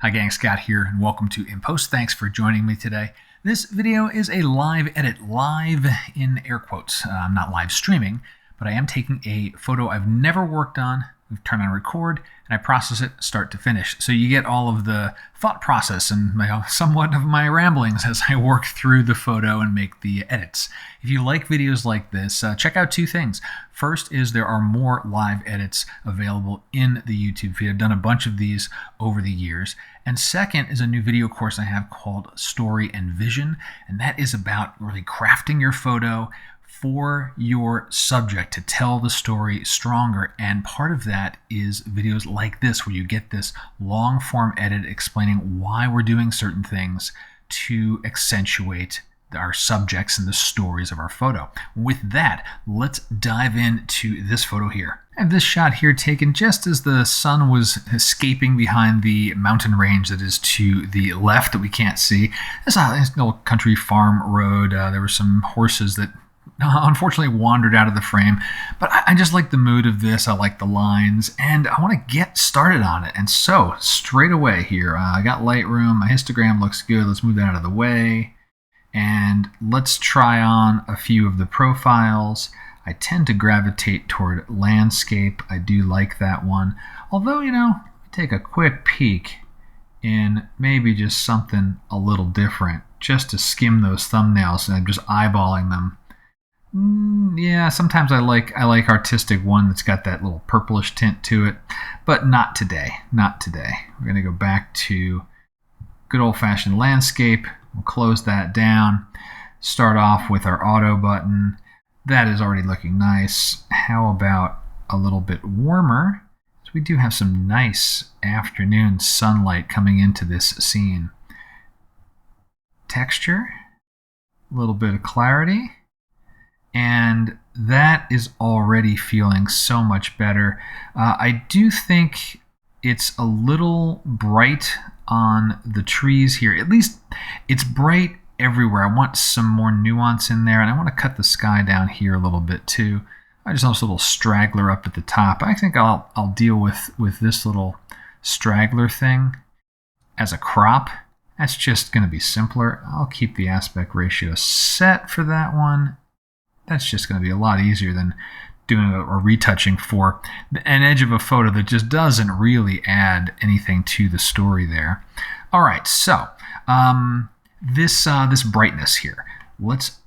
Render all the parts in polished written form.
Hi gang, Scott here, and welcome to In Post. Thanks for joining me today. This video is a live edit, live in air quotes. I'm not live streaming, but I am taking a photo I've never worked on. We turn on record, and I process it start to finish. So you get all of the thought process and somewhat of my ramblings as I work through the photo and make the edits. If you like videos like this, check out two things. First is there are more live edits available in the YouTube feed. I've done a bunch of these over the years. And second is a new video course I have called Story and Vision, and that is about really crafting your photo for your subject to tell the story stronger. And part of that is videos like this, where you get this long form edit explaining why we're doing certain things to accentuate our subjects and the stories of our photo. With that, let's dive into this photo here. I have this shot here taken just as the sun was escaping behind the mountain range that is to the left that we can't see. It's a little country farm road. There were some horses that unfortunately wandered out of the frame, but I just like the mood of this. I like the lines, and I want to get started on it. And so straight away here, I got Lightroom. My histogram looks good. Let's move that out of the way, and let's try on a few of the profiles. I tend to gravitate toward landscape. I do like that one, although, take a quick peek in maybe just something a little different, just to skim those thumbnails, and I'm just eyeballing them. Yeah, sometimes I like artistic one that's got that little purplish tint to it, but not today. Not today. We're going to go back to good old-fashioned landscape. We'll close that down. Start off with our auto button. That is already looking nice. How about a little bit warmer? So we do have some nice afternoon sunlight coming into this scene. Texture, a little bit of clarity. And that is already feeling so much better. I do think it's a little bright on the trees here. At least it's bright everywhere. I want some more nuance in there, and I want to cut the sky down here a little bit too. I just want this little straggler up at the top. I think I'll deal with this little straggler thing as a crop. That's just going to be simpler. I'll keep the aspect ratio set for that one. That's just going to be a lot easier than doing a retouching for an edge of a photo that just doesn't really add anything to the story there. All right, so this brightness here. Let's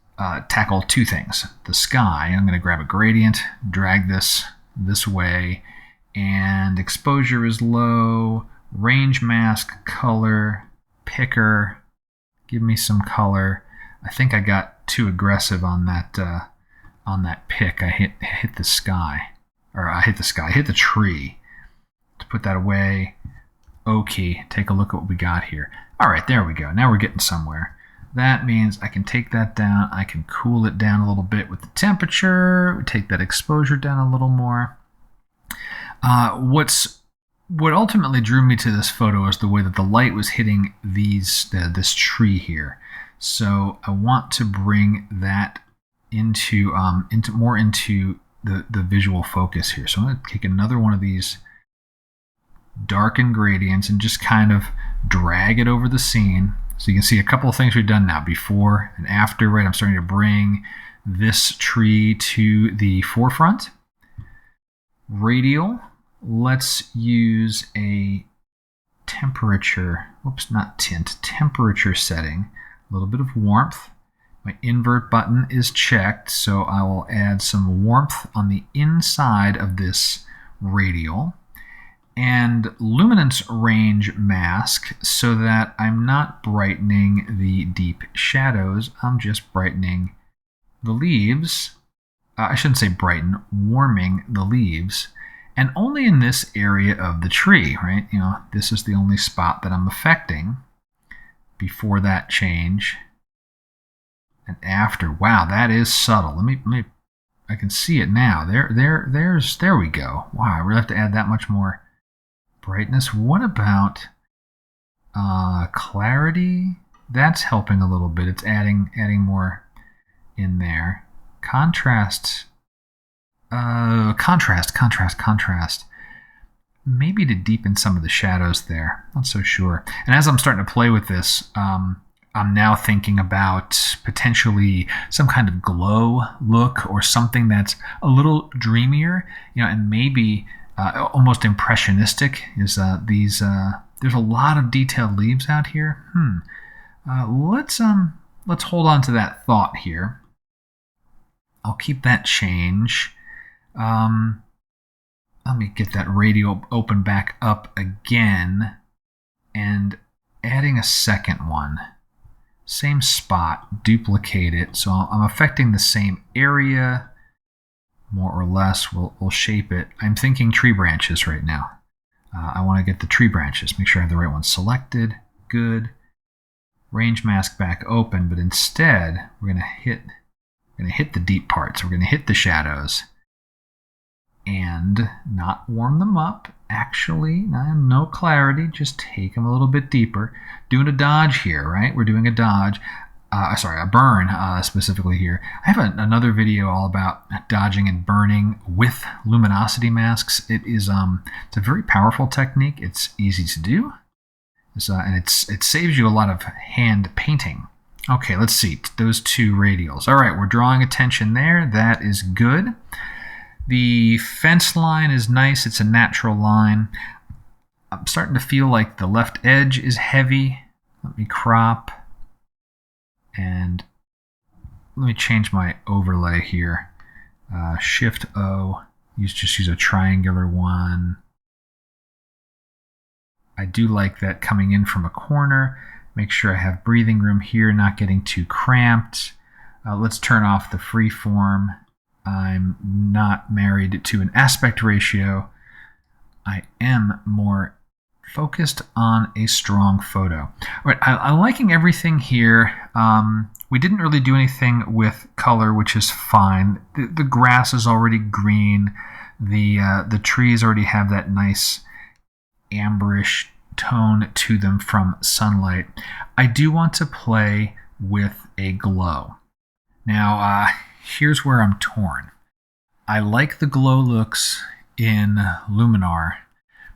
tackle two things. The sky. I'm going to grab a gradient, drag this way, and exposure is low. Range mask, color, picker. Give me some color. I think I got too aggressive on that pick. I hit the sky, or I hit the tree. To put that away, okay, take a look at what we got here. All right, there we go. Now we're getting somewhere. That means I can take that down. I can cool it down a little bit with the temperature. Take that exposure down a little more. What ultimately drew me to this photo is the way that the light was hitting this tree here. So I want to bring that into the visual focus here. So I'm going to take another one of these darken gradients and just kind of drag it over the scene. So you can see a couple of things we've done now, before and after, right? I'm starting to bring this tree to the forefront. Radial, let's use a temperature, temperature setting. A little bit of warmth. My invert button is checked, so I will add some warmth on the inside of this radial. And luminance range mask, so that I'm not brightening the deep shadows. I'm just brightening the leaves. I shouldn't say brighten, warming the leaves. And only in this area of the tree, right? This is the only spot that I'm affecting. Before that change and after. Wow, that is subtle. Let me I can see it now. There we go. Wow, I really have to add that much more brightness. What about clarity? That's helping a little bit. It's adding more in there. Contrast. maybe to deepen some of the shadows there. Not so sure. And as I'm starting to play with this, I'm now thinking about potentially some kind of glow look or something that's a little dreamier, and maybe almost impressionistic. There's a lot of detailed leaves out here. Let's hold on to that thought here. I'll keep that change. Let me get that radio open back up again and adding a second one. Same spot, duplicate it. So I'm affecting the same area, more or less. We'll shape it. I'm thinking tree branches right now. I want to get the tree branches. Make sure I have the right one selected. Good. Range mask back open, but instead we're going to hit the deep parts. We're going to hit the shadows and not warm them up. Actually, no clarity, just take them a little bit deeper. Doing a dodge here, right? We're doing a dodge. A burn specifically here. I have another video all about dodging and burning with luminosity masks. It's a very powerful technique. It's easy to do, and it saves you a lot of hand painting. Okay, let's see those two radials. All right, we're drawing attention there. That is good. The fence line is nice. It's a natural line. I'm starting to feel like the left edge is heavy. Let me crop. And let me change my overlay here. Shift O. Just use a triangular one. I do like that coming in from a corner. Make sure I have breathing room here, not getting too cramped. Let's turn off the freeform. I'm not married to an aspect ratio. I am more focused on a strong photo. All right, I'm liking everything here. We didn't really do anything with color, which is fine. The grass is already green. The trees already have that nice amberish tone to them from sunlight. I do want to play with a glow. Now, here's where I'm torn. I like the glow looks in Luminar,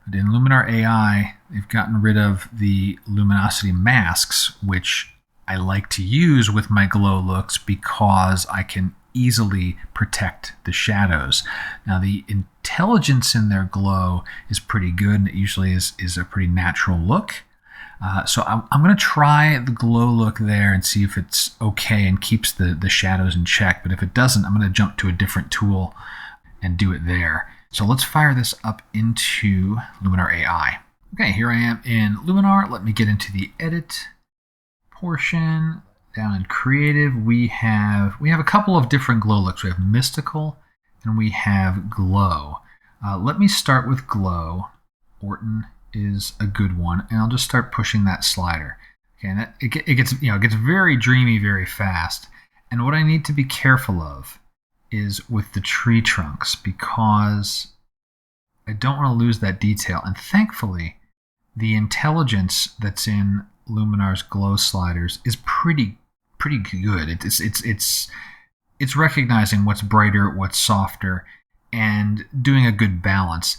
but in Luminar AI, they've gotten rid of the luminosity masks, which I like to use with my glow looks because I can easily protect the shadows. Now, the intelligence in their glow is pretty good, and it usually is a pretty natural look. So I'm going to try the glow look there and see if it's okay and keeps the shadows in check. But if it doesn't, I'm going to jump to a different tool and do it there. So let's fire this up into Luminar AI. Okay, here I am in Luminar. Let me get into the edit portion. Down in creative, we have a couple of different glow looks. We have mystical and we have glow. Let me start with glow. Orton is a good one, and I'll just start pushing that slider. Okay, and it gets very dreamy very fast. And what I need to be careful of is with the tree trunks, because I don't want to lose that detail. And thankfully, the intelligence that's in Luminar's glow sliders is pretty good. It's recognizing what's brighter, what's softer, and doing a good balance.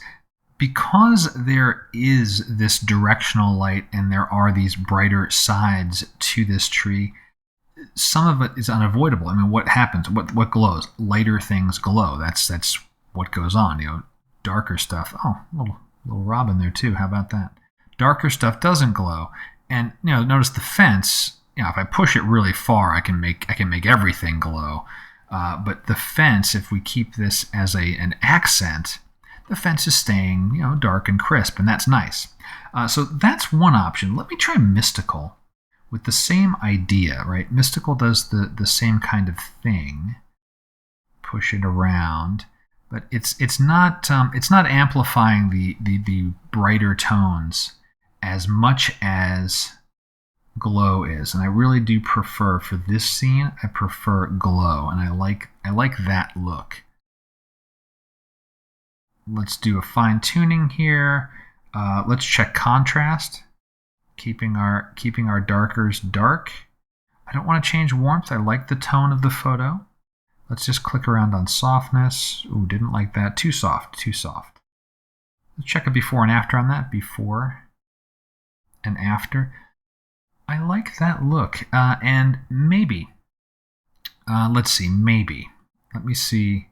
Because there is this directional light and there are these brighter sides to this tree, some of it is unavoidable. I mean, what happens? What glows? Lighter things glow. That's what goes on. Darker stuff. Oh, little robin there too. How about that? Darker stuff doesn't glow. And notice the fence. If I push it really far, I can make everything glow. But the fence, if we keep this as an accent, the fence is staying, dark and crisp, and that's nice. So that's one option. Let me try mystical with the same idea, right? Mystical does the same kind of thing. Push it around, but it's not amplifying the brighter tones as much as glow is. And I really do prefer, for this scene, I prefer glow, and I like that look. Let's do a fine tuning here. Let's check contrast, keeping our darkers dark. I don't want to change warmth. I like the tone of the photo. Let's just click around on softness. Ooh, didn't like that. Too soft. Let's check a before and after on that. Before and after. I like that look. And maybe, let's see, maybe. Let me see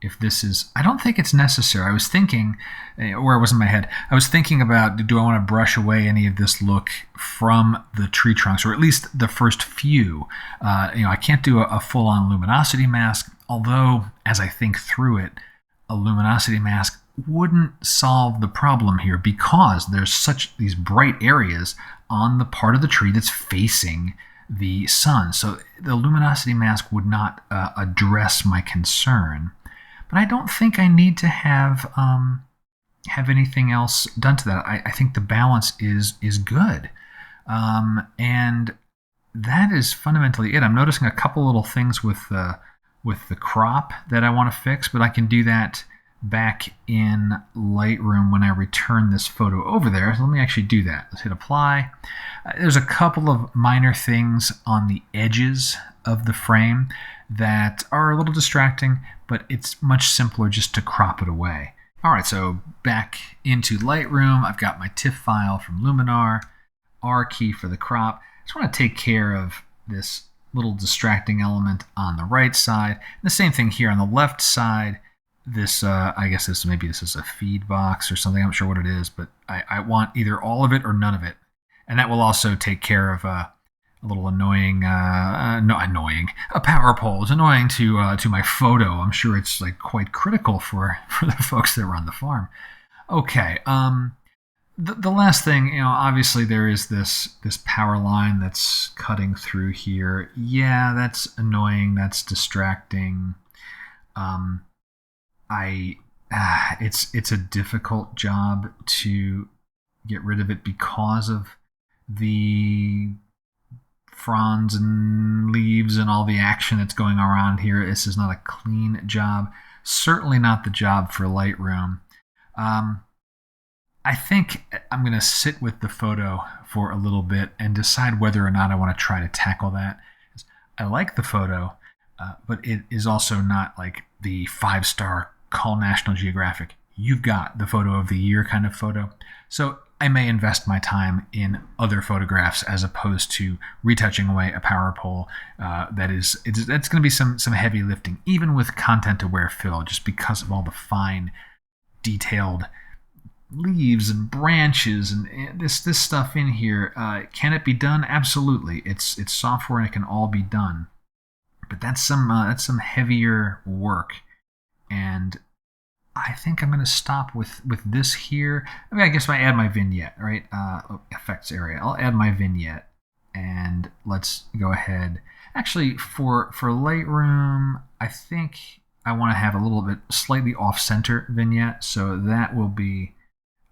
if this is, I don't think it's necessary. I was thinking, or it was in my head, I was thinking about, do I want to brush away any of this look from the tree trunks, or at least the first few? I can't do a full-on luminosity mask, although as I think through it, a luminosity mask wouldn't solve the problem here because there's such these bright areas on the part of the tree that's facing the sun. So the luminosity mask would not address my concern. But I don't think I need to have anything else done to that. I think the balance is good. And that is fundamentally it. I'm noticing a couple little things with the crop that I want to fix, but I can do that back in Lightroom when I return this photo over there. So let me actually do that. Let's hit apply. There's a couple of minor things on the edges of the frame that are a little distracting, but it's much simpler just to crop it away. All right, so back into Lightroom. I've got my TIFF file from Luminar, R key for the crop. I just want to take care of this little distracting element on the right side. And the same thing here on the left side. This, I guess this is a feed box or something. I'm not sure what it is, but I want either all of it or none of it. And that will also take care of a little annoying, a power pole. It's annoying to my photo. I'm sure it's like quite critical for the folks that run the farm. Okay. The last thing, obviously there is this power line that's cutting through here. Yeah, that's annoying. That's distracting. It's a difficult job to get rid of it because of the fronds and leaves and all the action that's going around here. This is not a clean job. Certainly not the job for Lightroom. I think I'm going to sit with the photo for a little bit and decide whether or not I want to try to tackle that. I like the photo, but it is also not like the 5-star call National Geographic, you've got the photo of the year kind of photo. So I may invest my time in other photographs as opposed to retouching away a power pole. That's going to be some heavy lifting, even with content-aware fill, just because of all the fine, detailed leaves and branches and this stuff in here. Can it be done? Absolutely. It's software and it can all be done. But that's some heavier work. And I think I'm going to stop with this here. I mean, I guess if I add my vignette, right? Effects area. I'll add my vignette. And let's go ahead. Actually, for Lightroom, I think I want to have a little bit slightly off-center vignette. So that will be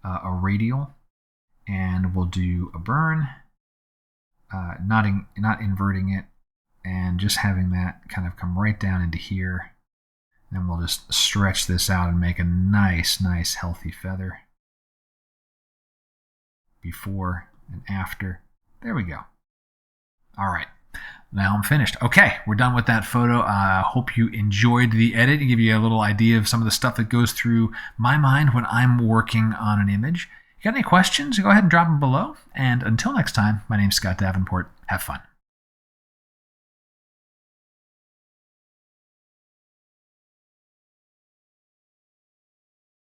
a radial. And we'll do a burn. Not inverting it. And just having that kind of come right down into here. Then we'll just stretch this out and make a nice, healthy feather. Before and after. There we go. All right. Now I'm finished. Okay, we're done with that photo. I hope you enjoyed the edit and give you a little idea of some of the stuff that goes through my mind when I'm working on an image. If you got any questions, go ahead and drop them below. And until next time, my name's Scott Davenport. Have fun.